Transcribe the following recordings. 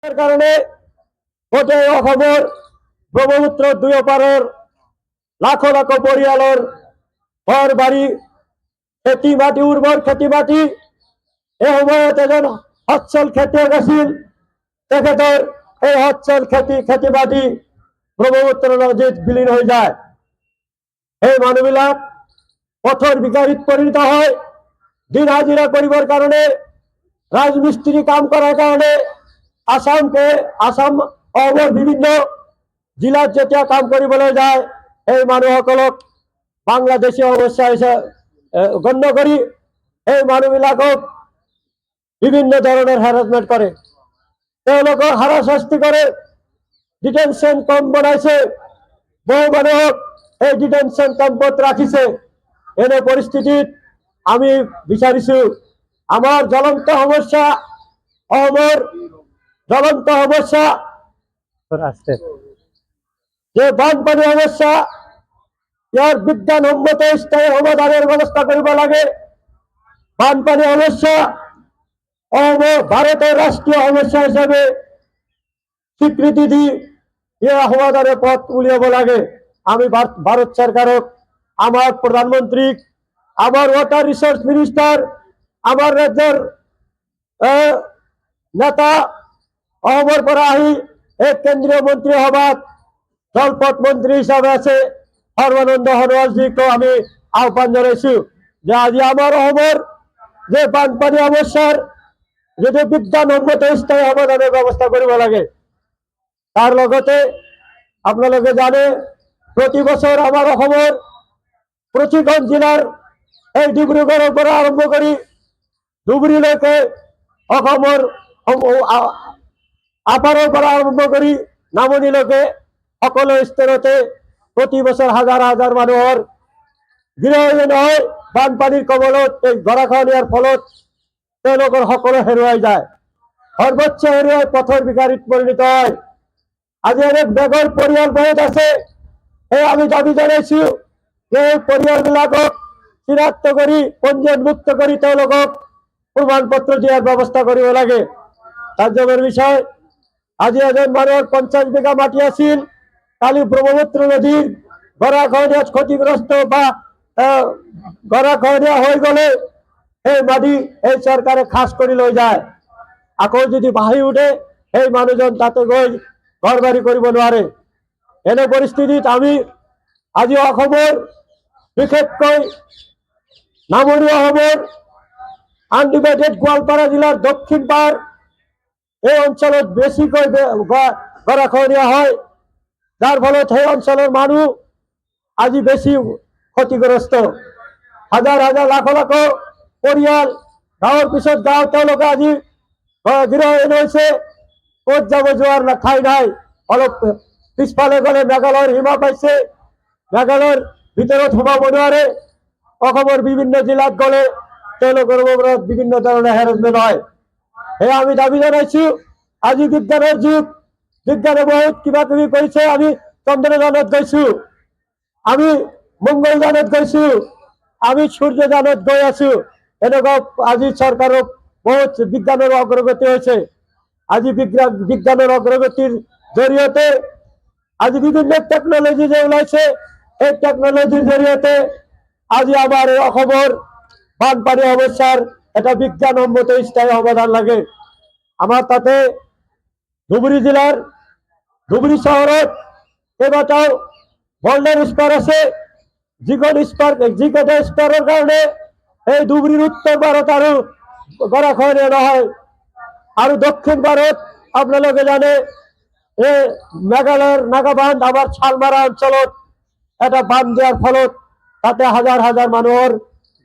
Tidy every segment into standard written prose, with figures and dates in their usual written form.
তার কারণে গোটে অসমৰ ব্ৰহ্মপুত্ৰ দুয়ো পাৰৰ লাখো লাখো পৰিয়ালৰ ঘৰ বাৰী খেতি মাটি উৰ্বৰ খেতি মাটি এই সময়ত এজন সচ্ছল খেতিয়ক আছিল। তেখেতৰ এই সচ্ছল খেতি মাটি ব্ৰহ্মপুত্ৰ নদীত বিলীন হৈ যায়। এই মানুহবিলাক পথৰ ভিকাৰীত পৰিণত হয়। দিন হাজিৰা কৰিবৰ কাৰণে ৰাজমিস্ত্ৰী কাম কৰাৰ কাৰণে অসমৰ বিভিন্ন জিলাত যেতিয়া কাম কৰিবলৈ যায় এই মানুহসকলক বাংলাদেশী সমস্যা হিচাপে গণ্য কৰি এই মানুহবিলাকক বিভিন্ন ধৰণৰ হেৰাসমেণ্ট কৰে, তেওঁলোকক হাৰাশাস্তি কৰে, ডিটেনশ্যন কেম্প বনাইছে, বহু মানুহক এই ডিটেনশ্যন কেম্পত ৰাখিছে। এনে পৰিস্থিতিত আমি বিচাৰিছো আমাৰ জ্বলন্ত সমস্যা অসমৰ জ্বলন্ত সমস্যা যে বানপানী সমস্যা ইয়াৰ বিজ্ঞানসন্মত স্থায়ী সমাধানের ব্যবস্থা কৰিব লাগে। বানপানী সমস্যা ভারতের রাষ্ট্রীয় সমস্যা হিসাবে স্বীকৃতি দি ইয়াৰ সমাধানের পথ উলিয়াব লাগে। আমি ভারত সরকারক, আমার প্রধানমন্ত্রীক, আমার ওয়াটার রিসোর্স মিনিস্টার, আমার রাজ্যের নেতা অসমৰ পৰা আহি এই কেন্দ্ৰীয় মন্ত্ৰী সভাত জলপথ মন্ত্ৰী হিচাপে আছে সৰ্বানন্দ সোণোৱালজীকো আমি আহ্বান জনাইছো যে আজি আমাৰ অসমৰ যে বানপানী সমস্যাৰ যদি বিজ্ঞানসন্মত স্থায়ী সমাধানের ব্যবস্থা কৰিব লাগে। তার লগতে আপোনালোকে জানে প্রতি বছর আমার অসমৰ প্ৰতিখন জিলাৰ এই ডিব্ৰুগড়ৰ পৰা আৰম্ভ কৰি ধুবুৰীলৈকে অসমৰ আপাৰৰ পৰা আৰম্ভ কৰি নামনিলৈকে সকলো স্তৰতে প্ৰতি বছৰ হাজাৰ হাজাৰ মানুহৰ গৃহহীন হয় বানপানীৰ কবলত। এই গৰাখহনীয়াৰ ফলত তেওঁলোকৰ সকলো হেৰুৱাই যায়, সৰ্বোচ্চ হেৰুৱাই পথৰ ভিকাৰীত পৰিণত হয়। আজি অনেক বেগৰ পৰিয়াল বহুত আছে। এই আমি দাবী জনাইছো যে এই পৰিয়ালবিলাকক চিনাক্ত কৰি পঞ্জীয়নভুক্ত কৰি তেওঁলোকক প্ৰমাণপত্ৰ দিয়াৰ ব্যৱস্থা কৰিব লাগে। তাজ্জবের বিষয়, আজি এজন মানুহৰ 50 বিঘা মাটি আছিল, কালি ব্ৰহ্মপুত্ৰ নদীৰ গৰাখহনীয়াত ক্ষতিগ্ৰস্ত বা গৰাখহনীয়া হৈ গ'লে এই মাটি এই চৰকাৰে খাস কৰি লৈ যায়। আকৌ যদি ভাহি উঠে সেই মানুহজন তাতে গৈ ঘৰ বাৰী কৰিব নোৱাৰে। এনে পৰিস্থিতিত আমি আজি অসমৰ বিশেষকৈ নামনি অসমৰ আনডিভাইডেড গোৱালপাৰা জিলাৰ দক্ষিণ পাৰ এই অঞ্চলত বেছিকৈ গৰাখহনীয়া হয়, যাৰ ফলত সেই অঞ্চলৰ মানুহ আজি বেছি ক্ষতিগ্ৰস্ত। হাজাৰ হাজাৰ লাখ লাখ পৰিয়াল গাঁৱৰ পিছত গাঁও তেওঁলোকে আজি গৃহহীন হৈছে। ক'ত যাব যোৱাৰ ঠাই নাই। অলপ পিছফালে গ'লে মেঘালয়ৰ সীমা পাইছে, মেঘালয়ৰ ভিতৰত সোমাব নোৱাৰে। অসমৰ বিভিন্ন জিলাত গ'লে তেওঁলোকৰ ওপৰত বিভিন্ন ধৰণৰ হেৰাসমেণ্ট হয়। সেয়া আমি দাবী জনাইছো। আজি বিজ্ঞানের যুগ, বিজ্ঞানে বহুত কিবা কিবি কৰিছে। আমি চন্দ্ৰযানত গৈছো, আমি মংগলযানত গৈছো, আমি সূৰ্যযানত গৈ আছো। এনেকুৱা আজি চৰকাৰৰ বহুত বিজ্ঞানের অগ্ৰগতি হৈছে। আজি বিজ্ঞানের অগ্রগতির জৰিয়তে আজি বিভিন্ন টেকনোলজি যে ওলাইছে, এই টেকনোলজির জৰিয়তে আজি আমাৰ এই অসমৰ বানপানী সমস্যাৰ এটা বিজ্ঞানসন্মত স্থায়ী সমাধান লাগে। আমার তাতে ধুবুৰী জিলাৰ ধুবুৰী চহৰত কেইবাটাও বোল্ডাৰ স্পাৰ আছে, যিকেইটা স্পাৰৰ কাৰণে এই ধুবুৰীৰ উত্তৰ পাৰত আৰু গৰাখহনীয়া নহয়। আৰু দক্ষিণ ভারত আপোনালোকে জানে এই মেঘালয়ৰ নাগাবান্ধ আমাৰ ছালমাৰা অঞ্চলত এটা বান্ধ দিয়াৰ ফলত তাতে হাজাৰ হাজাৰ মানুহৰ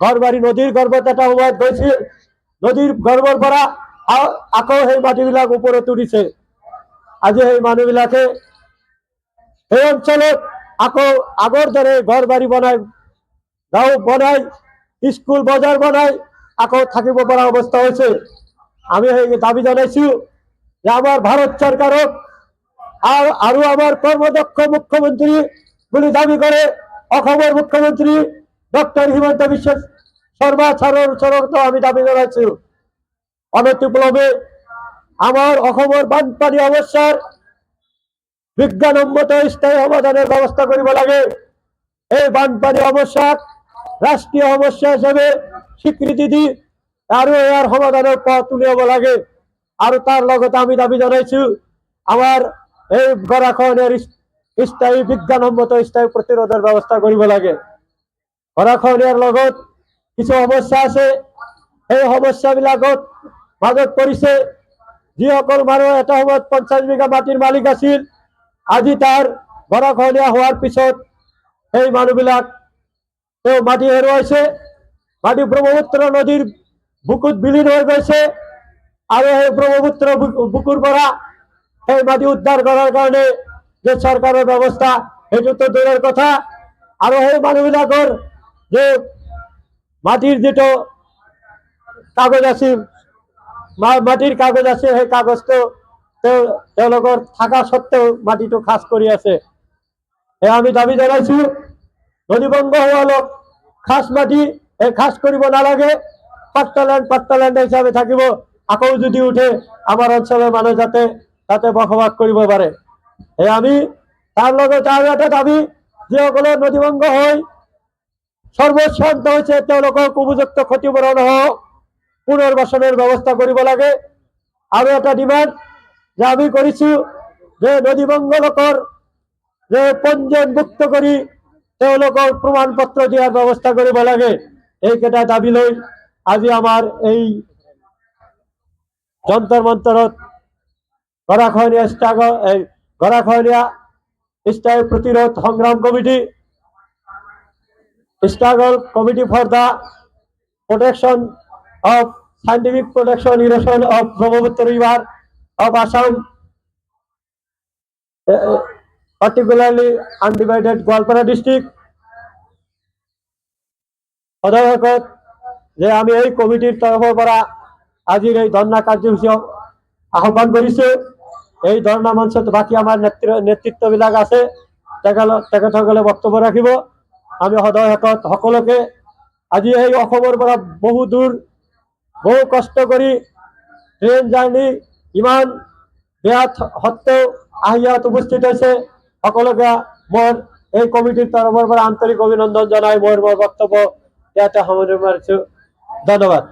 ঘৰ বাৰী নদীৰ গৰ্ভত এটা সময়ত গৈছিল। নদীৰ গৰ্ভৰ পৰা আকৌ সেই মাটিবিলাক ওপৰত উঠিছে। আজি সেই মানুহবিলাকে সেই অঞ্চলত আকৌ আগৰ দৰে ঘৰ বাৰী বনাই, গাঁও বনাই, স্কুল বজাৰ বনাই আকৌ থাকিব পৰা অৱস্থা হৈছে। আমি সেই দাবী জনাইছো যে আমার ভারত সরকারক আৰু আমার কর্মদক্ষ মুখ্যমন্ত্রী বলে দাবি করে অসমৰ মুখ্যমন্ত্রী ডক্টর হিমন্ত বিশ্ব শর্মা ছাড়ার আমি দাবি জানাইছো অনতিবিলম্বে আমার অসমৰ বানপানী সমস্যাৰ বিজ্ঞানসন্মত স্থায়ী সমাধানের ব্যবস্থা কৰিব লাগে। এই বানপানী সমস্যাক ৰাষ্ট্ৰীয় সমস্যা হিচাপে স্বীকৃতি দি আৰু ইয়াৰ সমাধানৰ পথ উলিয়াব লাগে। আৰু তাৰ লগতে আমি দাবী জনাইছো আমাৰ এই গৰাখহনীয়াৰ স্থায়ী বিজ্ঞানসন্মত স্থায়ী প্ৰতিৰোধৰ ব্যৱস্থা কৰিব লাগে। গৰাখহনীয়াৰ লগত কিছু সমস্যা আছে, এই সমস্যাবিলাকত মাজত পৰিছে যিসকল মানুহ এটা সময়ত 50 বিঘা মাটিৰ মালিক আছিল, আজি তাৰ গৰাখহনীয়া হোৱাৰ পিছত সেই মানুহবিলাক মাটি হেৰুৱাইছে, মাটি ব্ৰহ্মপুত্ৰ নদীৰ বুকুত বিলীন হৈ গৈছে আৰু সেই ব্ৰহ্মপুত্ৰ বুকুৰ পৰা সেই মাটি উদ্ধাৰ কৰাৰ কাৰণে যে চৰকাৰৰ ব্যৱস্থা সেইটোতো দূৰৰ কথা। আৰু সেই মানুহবিলাকৰ যে মাটিৰ যিটো কাগজ আছিল, মাটিৰ কাগজ আছে, সেই কাগজটো তেওঁলোকৰ থকা সত্ত্বেও মাটিটো খাস কৰি আছে। আমি দাবী জনাইছো নদীভঙ্গ হোৱালোক খাস মাটি এই খাস কৰিব নালাগে, পাট্টালেণ্ড হিচাপে থাকিব। আকৌ যদি উঠে আমাৰ অঞ্চলৰ মানুহ যাতে তাতে বসবাস কৰিব পাৰে। আমি তাৰ লগতে আৰু এটা দাবী, যিসকলৰ নদীভঙ্গ হৈ সৰ্বস্বান্ত হৈছে তেওঁলোকক উপযুক্ত ক্ষতিপূৰণ সহ পুনৰ্বাসনের ব্যবস্থা কৰিব লাগে। আৰু এটা ডিমান্ড যে আমি কৰিছো যে নদীভঙ্গ লোকৰ যে পঞ্জীয়নভুক্ত কৰি তেওঁলোকৰ প্ৰমাণপত্ৰ দিয়াৰ ব্যৱস্থা কৰিব লাগে। এইকেইটা দাবী লৈ আজি আমাৰ এই যন্তৰ মন্তৰত গৰাখহনীয়া স্থায়ী প্ৰতিৰোধ সংগ্ৰাম committee, struggle committee for the protection of scientific protection erosion of Brahmaputra River of Assam, particularly undivided Goalpara district, সদস্যসকল যে আমি এই কমিটিৰ তৰফৰ পৰা আজিৰ এই ধৰ্ণা কাৰ্যসূচী আহ্বান কৰিছো। এই ধৰ্ণা মঞ্চত বাকী আমাৰ নেতৃত্ববিলাক আছে, তেখেতসকলে বক্তব্য ৰাখিব। আমি সদস্যসকল সকলোকে আজি এই অসমৰ পৰা বহু দূৰ বহু কষ্ট কৰি ট্ৰেইন জাৰ্ণি ইমান বেয়া সত্ত্বেও আহি ইয়াত উপস্থিত হৈছে, সকলোকে মোৰ এই কমিটিৰ তৰফৰ পৰা আন্তৰিক অভিনন্দন জনাই মোৰ বক্তব্য ইয়াতে সামৰণি মাৰিছো। ধন্যবাদ।